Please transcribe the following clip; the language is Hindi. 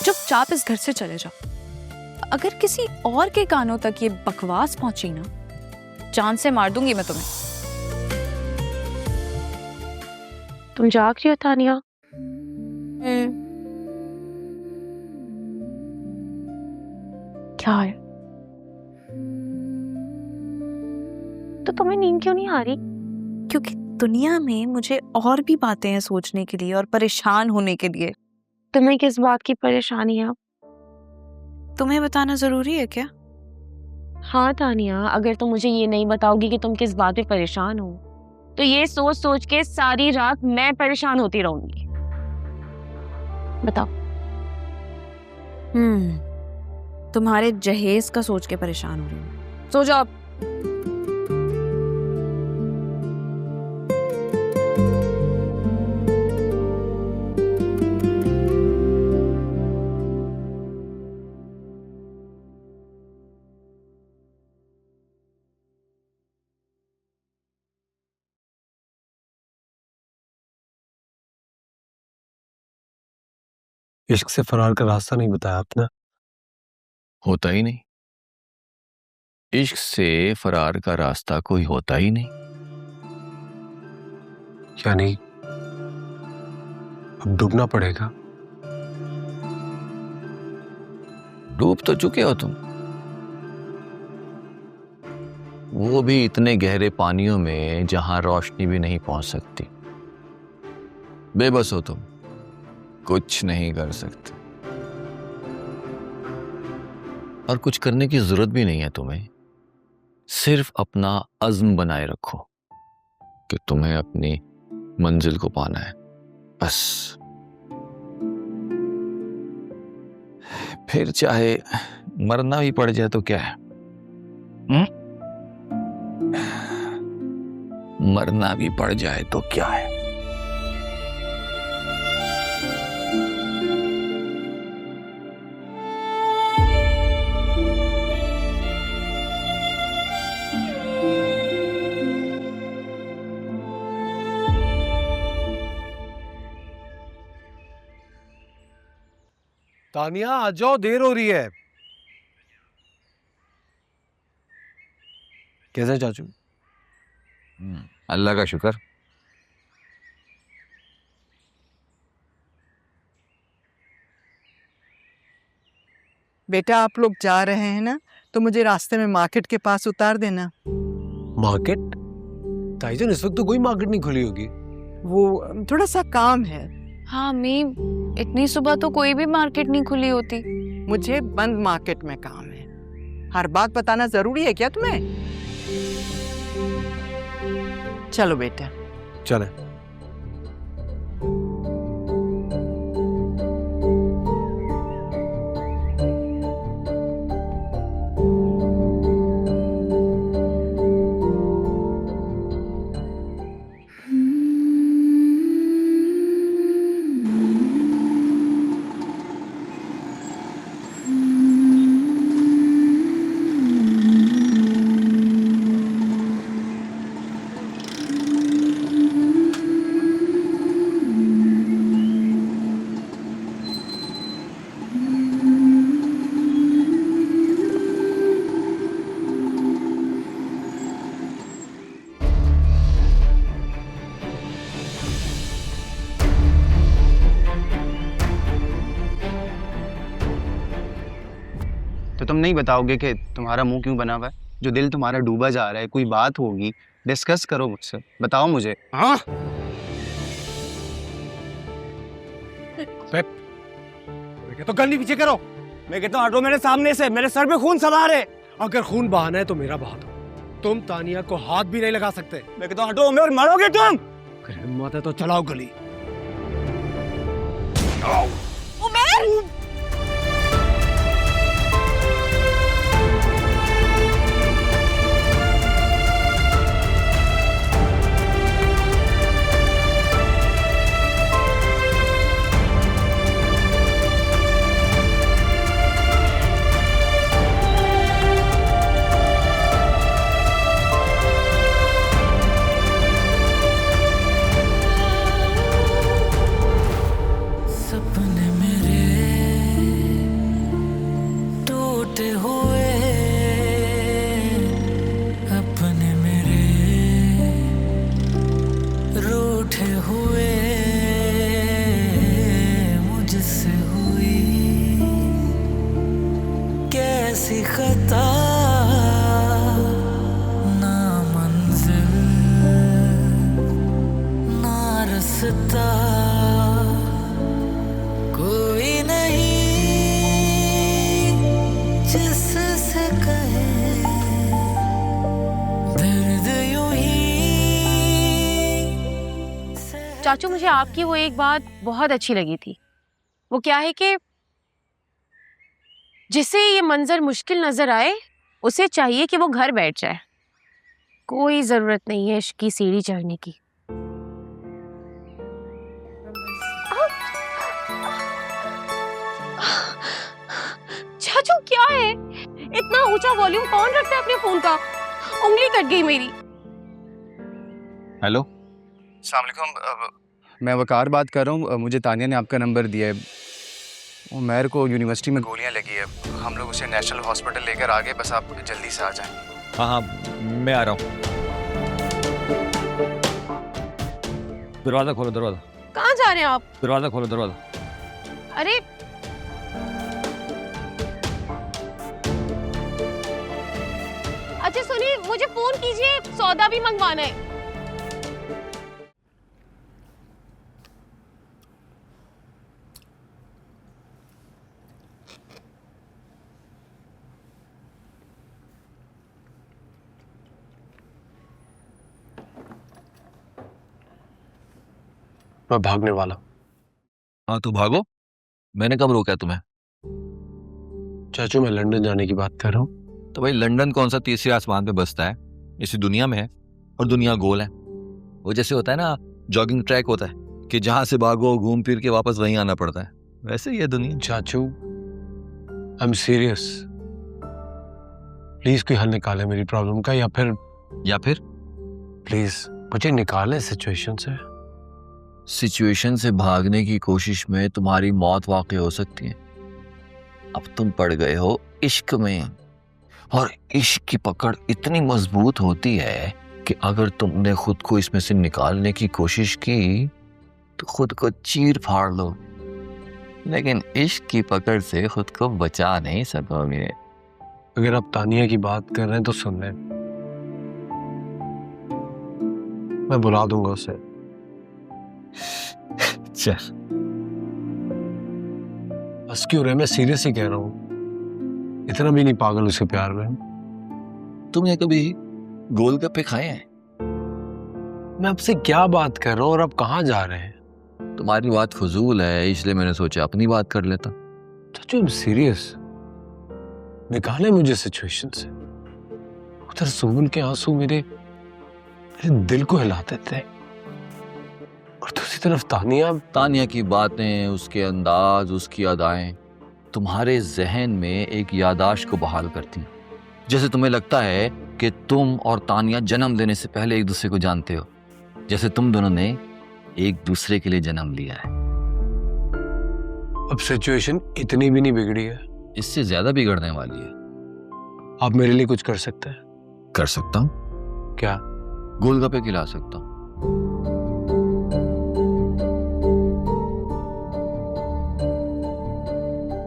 चुपचाप इस घर से चले जाओ। अगर किसी और के कानों तक ये बकवास पहुंची ना, जान से मार दूंगी मैं तुम्हें। तुम जाग रही हो तानिया? क्या है? तो तुम्हें नींद क्यों नहीं आ रही? क्योंकि दुनिया में मुझे और भी बातें हैं सोचने के लिए और परेशान होने के लिए। तुम्हें किस बात की परेशानी है? तुम्हें बताना जरूरी है क्या? हाँ तानिया, अगर तुम मुझे ये नहीं बताओगी कि तुम किस बात पे परेशान हो, तो ये सोच सोच के सारी रात मैं परेशान होती रहूंगी। बताओ। तुम्हारे जहेज का सोच के परेशान हो रही हूँ। सो जाओ। इश्क से फरार का रास्ता नहीं बताया आपने। होता ही नहीं, इश्क से फरार का रास्ता कोई होता ही नहीं। यानी अब डूबना पड़ेगा। डूब तो चुके हो तुम, वो भी इतने गहरे पानियों में जहां रोशनी भी नहीं पहुंच सकती। बेबस हो तुम, कुछ नहीं कर सकते, और कुछ करने की जरूरत भी नहीं है तुम्हें। सिर्फ अपना अज़्म बनाए रखो कि तुम्हें अपनी मंजिल को पाना है, बस। फिर चाहे मरना भी पड़ जाए तो क्या है? मरना भी पड़ जाए तो क्या है? तानिया आ जाओ, देर हो रही है। कैसे चाचू? अल्लाह का शुक्र। बेटा आप लोग जा रहे हैं ना, तो मुझे रास्ते में मार्केट के पास उतार देना। मार्केट? ताईजान इस वक्त तो कोई मार्केट नहीं खुली होगी। वो थोड़ा सा काम है। हाँ अम्मी, इतनी सुबह तो कोई भी मार्केट नहीं खुली होती। मुझे बंद मार्केट में काम है। हर बात बताना जरूरी है क्या तुम्हें? चलो बेटा। चले। तो तुम नहीं बताओगे कि तुम्हारा मुंह क्यों बना हुआ है? जो दिल तुम्हारा डूबा जा रहा है, कोई बात होगी, डिस्कस करो मुझसे, बताओ मुझे। हाँ तो गन्नी पीछे करो। मैं कहता हूँ हटो मेरे सामने से, मेरे सर पे खून सवार है। अगर खून बहाना है तो मेरा बहा दो। तुम तानिया को हाथ भी नहीं लगा सकते। मैं कहता हूँ हटो, और मरोगे तुम। अगर हिम्मत है तो चलाओ गली। उमेर! चाचू मुझे आपकी वो एक बात बहुत अच्छी लगी थी। वो क्या है कि जिसे ये मंजर मुश्किल नजर आए उसे चाहिए कि वो घर बैठ जाए, कोई जरूरत नहीं है इश्क की सीढ़ी चढ़ने की। चाचू क्या है, इतना ऊंचा वॉल्यूम कौन रखता है अपने फोन का? उंगली कट गई मेरी। हेलो, अस्सलाम वालेकुम। मैं वकार बात कर रहा हूँ। मुझे तानिया ने आपका नंबर दिया है। उमैर को यूनिवर्सिटी में गोलियां लगी है, हम लोग उसे नेशनल हॉस्पिटल लेकर आ गए, बस आप जल्दी से आ जाएं। हाँ हाँ, मैं आ रहा हूँ। दरवाजा खोलो, दरवाजा। कहाँ जा रहे हैं आप? दरवाजा खोलो, दरवाजा। अरे अच्छा सुनिए, मुझे फोन कीजिए, सौदा भी मंगवाना है। मैं भागने वाला हूँ। हाँ तो भागो, मैंने कब रोका तुम्हें? चाचू मैं लंदन जाने की बात कर रहा हूँ। तो भाई लंदन कौन सा तीसरे आसमान पे बसता है? इसी दुनिया में है, और दुनिया गोल है। वो जैसे होता है ना, जॉगिंग ट्रैक होता है कि जहां से भागो घूम फिर के वापस वहीं आना पड़ता है, वैसे ही है दुनिया। चाचू आई एम सीरियस, प्लीज कोई हल निकाले मेरी प्रॉब्लम का, या फिर प्लीज मुझे निकाले सिचुएशन से। सिचुएशन से भागने की कोशिश में तुम्हारी मौत वाकई हो सकती है। अब तुम पड़ गए हो इश्क में, और इश्क की पकड़ इतनी मजबूत होती है कि अगर तुमने खुद को इसमें से निकालने की कोशिश की तो खुद को चीर फाड़ लो, लेकिन इश्क की पकड़ से खुद को बचा नहीं सकोगे। अगर आप तानिया की बात कर रहे हैं तो सुन लें, मैं बुला दूंगा उसे। चल, बस क्यों रहे, मैं सीरियस ही कह रहा हूँ, इतना भी नहीं पागल उसके प्यार में। तुमने कभी गोलगप्पे खाए हैं? मैं आपसे क्या बात कर रहा हूँ और आप कहाँ जा रहे हैं? तुम्हारी बात फजूल है, इसलिए मैंने सोचा अपनी बात कर लेता। चाचू आई एम सीरियस, निकाले मुझे सिचुएशन से। उधर सुमन के आंसू मेरे दिल को हिलाते थे, और दूसरी तरफ तानिया की बातें, उसके अंदाज, उसकी अदाएं तुम्हारे जहन में एक यादाश्त को बहाल करती हैं। जैसे तुम्हें लगता है कि तुम और तानिया जन्म लेने से पहले एक दूसरे को जानते हो, जैसे तुम दोनों ने एक दूसरे के लिए जन्म लिया है। अब सिचुएशन इतनी भी नहीं बिगड़ी है, इससे ज्यादा बिगड़ने वाली है। आप मेरे लिए कुछ कर सकते हैं? कर सकता हूँ। क्या? गोलगप्पे खिला सकता हूँ।